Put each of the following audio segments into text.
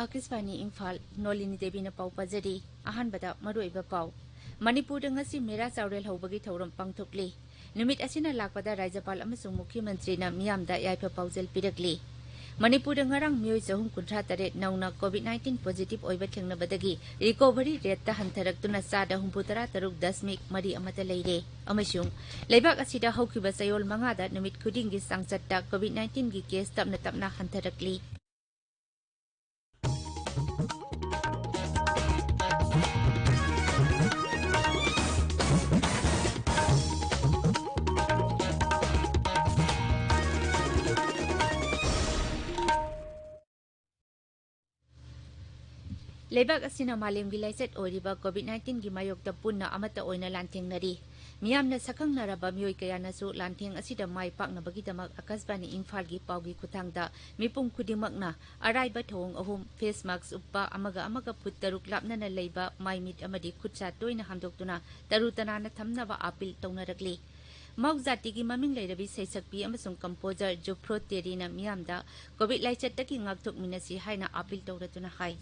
Akiswani Imphal Nolini Devi na pau pajari ahanbada maruiba pau Manipur ngasi mera saurel hobagi thauram pangthokli numit asina lakpada Rajapal amasung Mukhyamantri na miyamda yaipa paujel pirakli Manipur ngarang myoi sahum kunthra tare nauna COVID-19 positive oiba thengnabadagi recovery rate ta hantaraktuna sada 63.10 mari amata leire amasung leibak asida haukiba sayol mangada numit khudingi sangchatta COVID-19 gi case tapna hantarakli Lebak asina malemgi laiset oriba COVID-19 gi mayokta punna amata oina lanthengari miyamna sakhang naraba myoi kayana su lantheng asida mai paknabagi damak akasbani Imphal gi paugi kuthangda mipum khudimakna araiba thong ahum face mask uppa amaga puttaruk lapnana leiba maimit amadi khutsa toina hamdoktuna tarutana na thamnaba apil tawnarakli Maukzati gi maming leirabi seisakpi amasung composer Jufro Terina miyamda COVID laiset taki ngakthok minasi haina apil tawratuna hai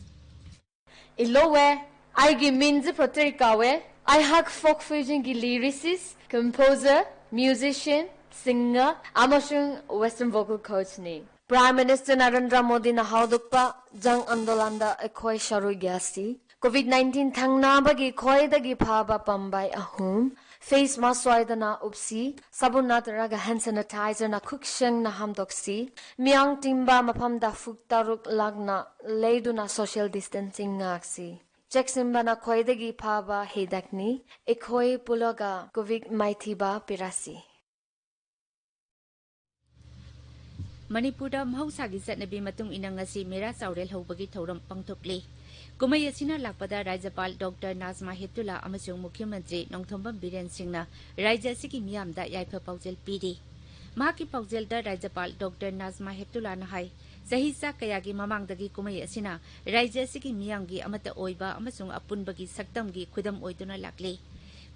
Ilowe, I give Minzi Proterikawe, I hug folk fusion gi lyricist, composer, musician, singer, Amashung Western vocal coach ni. Prime Minister Narendra Modi na haudukpa jang andolanda ekoi sharu gyasi. COVID-19 thangnaba gi khoi dagi phaba pambai ahum. Face mask swaidana upsi, sabun nataraga hand sanitizer na kuksheng na hamdoksi, miyang timba mapam da fuktaruk lagna leiduna social distancing ngaksi. Jacksimba na khoidagi phaba hedakni, ekhoi puloga covid maithiba pirasi. Manipurda mahusagi satnabi matung ina ngasi mera saurel hobagi thauram pangthokli kumai asina lakpada Rajapal Dr. Nazma Heptullah amasung Mukhyamantri Nongthombam Biren Singhna Rajya asigi miyamda yaifa paujel piri mahaki paujelda Rajapal Dr. Nazma Heptullah na hai sahisa kayagi mamangdagi kumai asina Rajya asigi miyamgi amata oiba amasung apunbagi saktamgi khudam oiduna lakli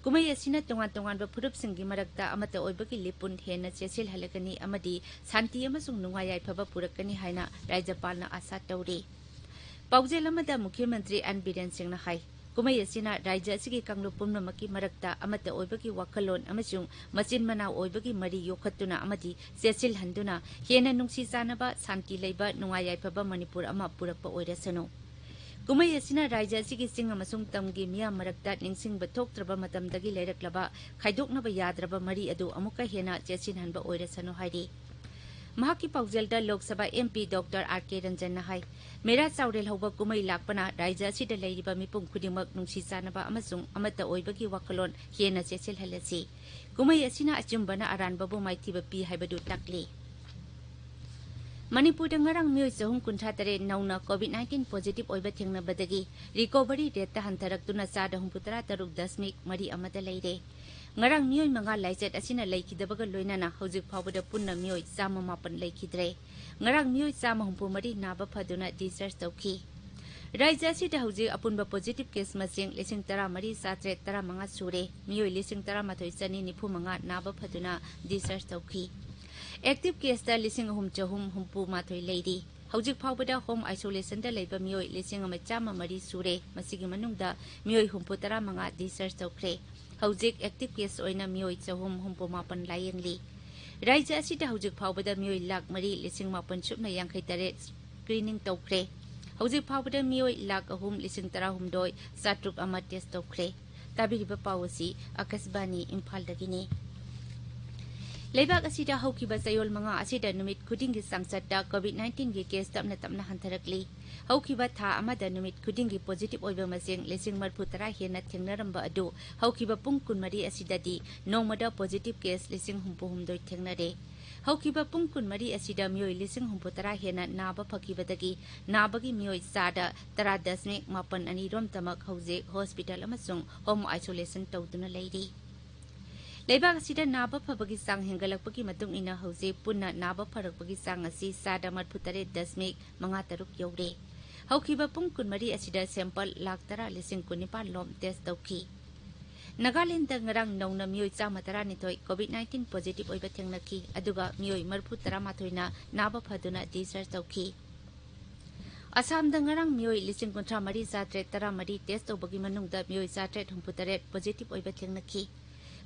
kumai asina tongan ba phurupsinggi marakta amata oibagi lipun hena chesil halakani amadi santi amasung nungayai phaba purakani haina Rajapal na asa tawri Paujel amada Mukhyamantri An Biren Singhna hai kumai asina Rajya asigi kanglu pumnamaki marakta amata oibagi wakalon amasung machin manau oibagi mari yokhatuna amadi chesil handuna hena nungsi sanaba santi leiba nungayai phaba Manipur ama purakpa oirasano kumai asina Rajya asigi sing amasung tamgi miyam marakta ningsingba thoktraba matamdagi leiraklaba khaidoknaba yadraba mari adu amuka hena chesin hanba oirasano hairi Mahaki Paujelda Lok Sabha MP Dr. R.K. Ranjan na hai mera saurel hoba kumai lakpana Rajya asida leiriba mipum khudimak nungsi sanaba amasung amata oibagi wakalon hena chesil halasi kumai asina achumbana aranbabu maithiba pi haibadu takli Manipur ngarang myoi sahum kunthatare nauna COVID-19 positive oiba thengnabadagi recovery rate ta hantaraktuna sada 63.10 mari amada leire ngarang myoi manga laijat asina leikidabaga loinana hojik phawbada punna myoi chama mapan leikidre ngarang myoi chama humpu mari naba phaduna discharge tawki Rajya asida hojik apunba positive case masing 13,735 sure myoi 13,195 naba phaduna discharge tawki Active case da 3,334 leiri hojik phawbada home isolation da leiba myoi 1,100 sure masigi manungda myoi 35 discharge tawkre hojik active case oina myoi 338 layengli Rajya asida hojik phawbada myoi lakh mari 8,853 screening tawkre hojik phawbada myoi lakh 3,13 satruk ama test tawkre tabiriba pawasi Akasbani Imphal dagini Lebak asida haukiba sayol manga asida numit khudingi sangsatta COVID-19 gi case tapna hantarakli haukiba tha amada numit khudingi positive oiba masing 1,030 hena thengnaramba adu haukiba pung kunmari asida di nongmada positive case 1,062 thengnare haukiba pung kunmari asida myoi 1,030 hena naba phakibadagi nabagi myoi sada 10.82 rom tamak hauze hospital amasung home isolation tawduna leiri Leibak asida naba phabagi sang hengalakpagi matung ina hauze punna naba pharakpagi sang asi sada 10.53 yaure haukiba pung kunmari asida sample lakh 10,19 lom test tawki Nagaland ngarang nauna myoi 112 COVID-19 positive oiba thengnaki aduga myoi 13 na naba phaduna discharge tawki Asam ngarang mioi lising kontra mari satret tara mari test obagi manungda mioi satret humputaret positive oiba thengnaki.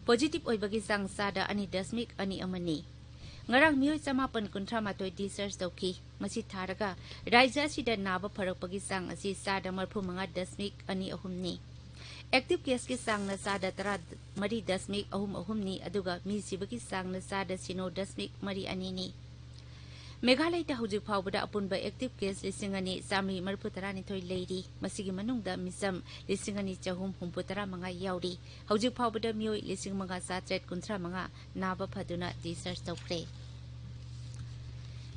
Positive oibagi sang sada ani dasmik ani amani. Ngarang mioi samapan kontra matoi research dauki. Masi tharaga raija sida naba pharakpagi sang asi sada marphu manga dasmik ani ahumni. Active case ki sang na sada tara mari dasmik ahumni aduga mi sibagi sang na sada sino dasmik mari anini. Meghalai ta hujik phawbada apunba active case lisingani sami marputarani thoi leiri masigi manungda misam lisingani chahum humputara manga yauri hujik phawbada mioi lising manga satret kunthra manga naba phaduna research tawkre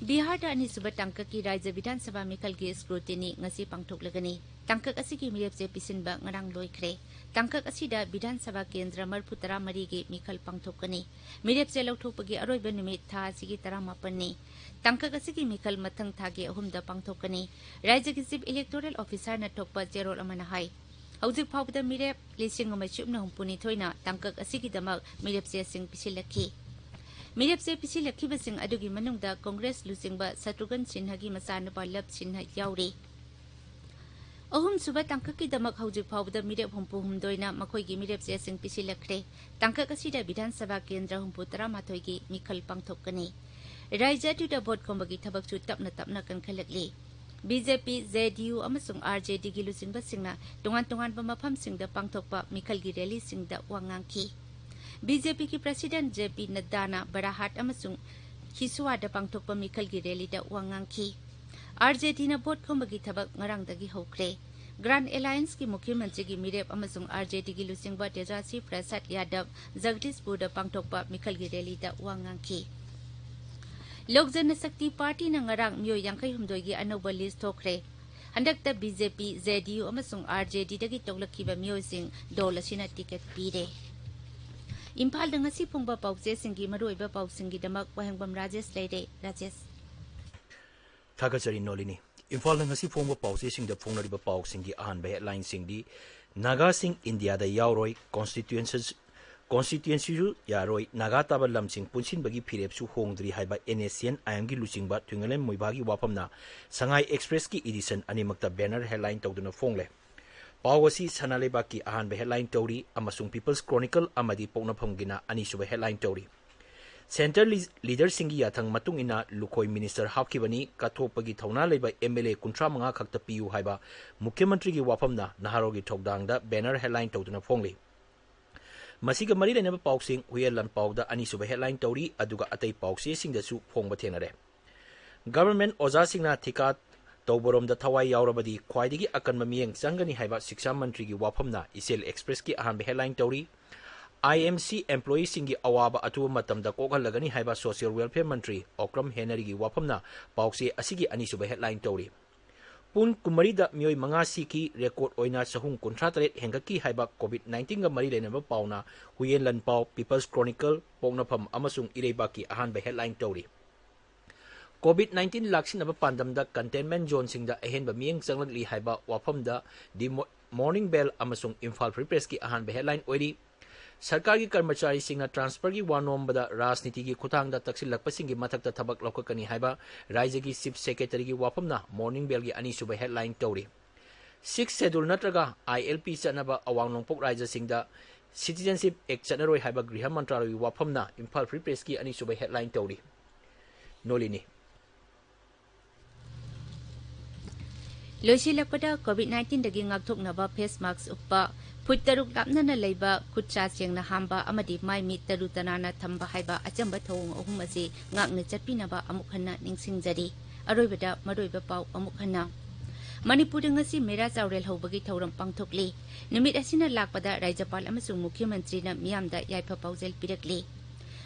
Bihar da ani suba tangka ki Rajya Vidhan Sabha Mikal gi scrutiny ngasi pangthoklagani tangkak asigi mirepse pisinba ngarang loikre tangkak asida Vidhan Sabha Kendra marputara mari gi mikal pangthokani mirepse lauthopagi aroiba numit tha asigi 18 ni tangkak asigi mikal mathang thage ahumda pangthokani Rajya ki Chief Electoral Officer na thokpa Jerol amana hai hauzik phawbada mirep lising ama chupna humpuni thoina tangkak asigi damak mirepse sing pisilakhi Mirepse pisilakhi basing adugi manungda Congress lusingba Satrugan Sinha gi masanapa lab Sinha yauri Ahum suba tangkak ki damak hauzik phawbada mirep humpu humdoina makhoi gi mirepse sing pisilakre tangkak asida Vidhan Sabha Kendra humputara mathoi gi mikal pangthokani Raija tu da vote kombagi thabak chu tapna kan khalakli BJP ZDU amasung RJD gi lusingba singna tongan ba mafam singda pangthokpa mikal gi rally singda wangangki BJP ki President JP Nadana Barahat amasung Hiswa da pangthokpa mikal gi rally da wangangki RJD na vote kombagi thabak ngarang dagi hokre Grand Alliance ki Mukhi Mantri gi mirep amasung RJD gi lusingba Tejaswi Prasad Yadav Jagdishpur da pangthokpa mikal gi rally da wangangki Lok Janashakti Party na ngarang mioi yangkai humdoi gi anoba list thokre handakta BJP ZDU amasung RJD dagi toglakhiba mioi sing dol asina ticket pire Imphal da ngasi phungba pawse singi maroiba pawsingi damak Wahengbam Rajesh leire Rajesh Thagachari Nolini Imphal da ngasi phungba pawse singda phungnariba pawsingi ahanba headline singdi Naga Singh India da yauroi Constituency yaroi Naga taba lamsing punsin bagi phirepsu hongdri haiba NSN IMG luchingba twingalem moibagi wapamna Sangai Express ki edition animakta banner headline tawduna fongle Pawasi Sanaleba ki ahanba headline tawri amasung People's Chronicle amadi pognapam gina anisuba headline tawri Center leader singi yathang matung ina Lukhoi Minister hapkibani kathopagi thauna leba MLA kuntra manga khakta piu haiba Mukhyamantri gi wapamna naharogi thokdangda banner headline tawduna fongle Masiga mari lenaba pausing huyelan pauda anisuba headline tawri aduga atay pause singdasu phongba thenare Government oza singna thika tawborom da thawai yaurabadi khwaidigi akanma miyeng changani haiba Shiksha Mantri gi wapamna Isel Express ki ahanba headline tawri IMC employee singi awaba atu matamda kokhalagani haiba Social Welfare Mantri Okram Henry gi wapamna pause asigi anisuba headline tawri Pun kumarida mioi mangasi ki record oina sahung kontratret hengaki haiba COVID-19 ga mari lenaba pauna huyen lan pau People's Chronicle pongnapam amasung irebaki ahanba headline tawri COVID-19 laksinaba pandamda containment zone singda ahenba miyeng changlagli haiba wapamda di Morning Bell amasung Imphal Free Press ki ahanba headline oiri Sarkar ki karmachari singna transfer gi wanombada rajniti gi khutangda taksilakpasing gi mathakta thabak laukakani haiba Rajya gi Chief Secretary gi wapamna Morning Bell gi anisuba headline tawri 6th schedule natraga ILP chanaba awang nongpok Rajya singda Citizenship Act chanaroi haiba Griha Mantraloi gi wapamna Imphal Free Press ki anisuba headline tawri Nolini Loisilakpada COVID-19 dagi ngakthoknaba face mask uppa Putaruk lapnana leiba kutcha chengna hamba amadi mai mi tarutanana thamba haiba achamba thong ahum ase ngakna chatpinaba amukhanna ningsingjari aroibada maroiba pau amukhanna Manipur ngasi mera chaurel hobagi thauram pangthokli numit asina lakpada Rajyapal amasung Mukhyamantri na miyamda yaipa paujel pirakli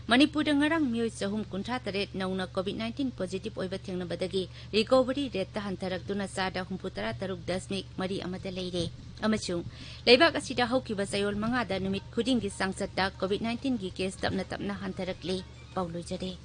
Manipur ngarang mioi chahum kuntra taret nauna COVID-19 positive oiba thengnabadagi recovery rate ta hantarakduna sada humputara taruk dasmik mari amada leire amasung leibak asida haukiba sayol mangada numit khudingi sangsatta COVID-19 gi case tapna hantarakli paulojare